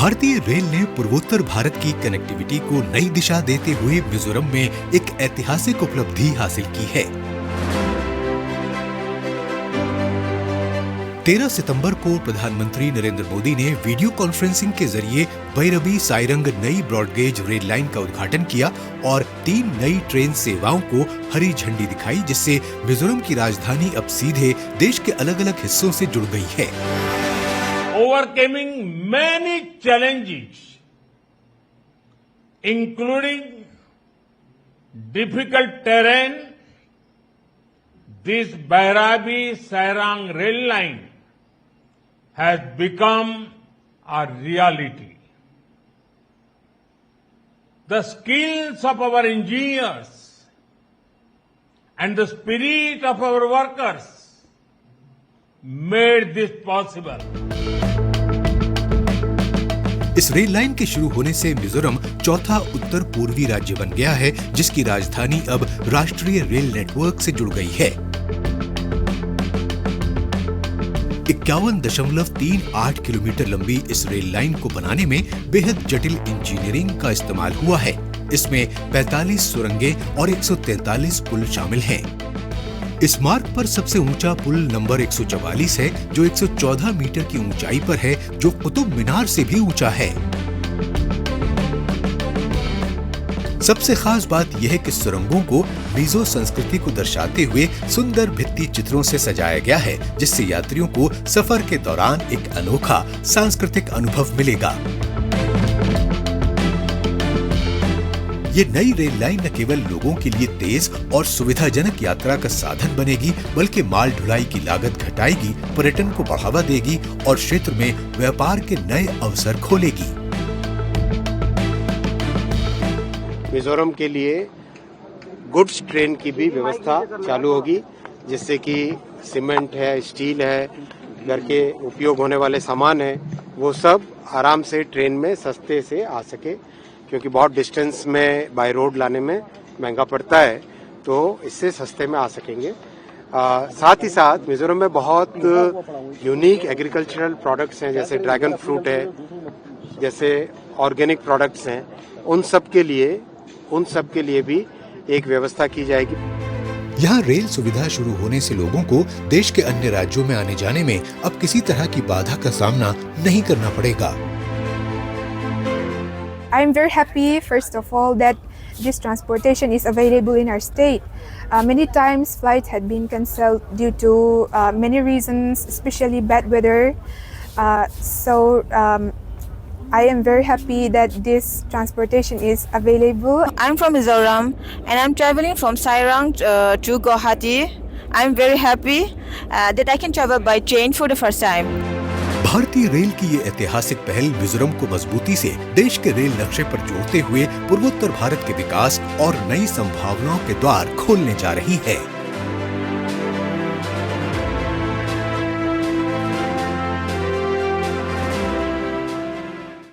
भारतीय रेल ने पूर्वोत्तर भारत की कनेक्टिविटी को नई दिशा देते हुए मिजोरम में एक ऐतिहासिक उपलब्धि हासिल की है। 13 सितंबर को प्रधानमंत्री नरेंद्र मोदी ने वीडियो कॉन्फ्रेंसिंग के जरिए भैरबी साइरंग नई ब्रॉडगेज रेल लाइन का उद्घाटन किया और 3 नई ट्रेन सेवाओं को हरी झंडी दिखाई, जिससे मिजोरम की राजधानी अब सीधे देश के अलग-अलग हिस्सों से जुड़ गई है। Overcoming many challenges, including difficult terrain, this Bairabi-Sairang rail line has become a reality. The skills of our engineers and the spirit of our workers made this possible. इस रेल लाइन के शुरू होने से मिजोरम चौथा उत्तर पूर्वी राज्य बन गया है, जिसकी राजधानी अब राष्ट्रीय रेल नेटवर्क से जुड़ गई है। 51.38 किलोमीटर लंबी इस रेल लाइन को बनाने में बेहद जटिल इंजीनियरिंग का इस्तेमाल हुआ है। इसमें 45 सुरंगें और 143 पुल शामिल हैं। इस मार्ग पर सबसे ऊंचा पुल नंबर 144 है, जो 114 मीटर की ऊंचाई पर है, जो कुतुब मीनार से भी ऊंचा है। सबसे खास बात यह है कि सुरंगों को मिजो संस्कृति को दर्शाते हुए सुंदर भित्ति चित्रों से सजाया गया है, जिससे यात्रियों को सफर के दौरान एक अनोखा सांस्कृतिक अनुभव मिलेगा। ये नई रेल लाइन न केवल लोगों के लिए तेज और सुविधाजनक यात्रा का साधन बनेगी, बल्कि माल ढुलाई की लागत घटाएगी, पर्यटन को बढ़ावा देगी और क्षेत्र में व्यापार के नए अवसर खोलेगी। मिजोरम के लिए गुड्स ट्रेन की भी व्यवस्था चालू होगी, जिससे कि सीमेंट है, स्टील है, घर के उपयोग होने वाले सामान है, वो सब आराम से ट्रेन में सस्ते से आ सके, क्योंकि बहुत डिस्टेंस में बाय रोड लाने में महंगा पड़ता है, तो इससे सस्ते में आ सकेंगे। साथ ही साथ मिजोरम में बहुत यूनिक एग्रीकल्चरल प्रोडक्ट्स हैं, जैसे ड्रैगन फ्रूट है, जैसे ऑर्गेनिक प्रोडक्ट्स हैं, उन सब के लिए भी एक व्यवस्था की जाएगी। यहाँ रेल सुविधा शुरू होने से लोगों को देश के अन्य राज्यों में आने जाने में अब किसी तरह की बाधा का सामना नहीं करना पड़ेगा। I am very happy, first of all, that this transportation is available in our state. Many times flights had been cancelled due to many reasons, especially bad weather. I am very happy that this transportation is available. I'm from Mizoram and I'm traveling from Sairang to Guwahati. I'm very happy that I can travel by train for the first time. भारतीय rail की ये ऐतिहासिक पहल मिजोरम को मजबूती से देश के रेल नक्शे पर जोड़ते हुए पूर्वोत्तर भारत के विकास और नई संभावनाओं के द्वार खोलने जा रही है।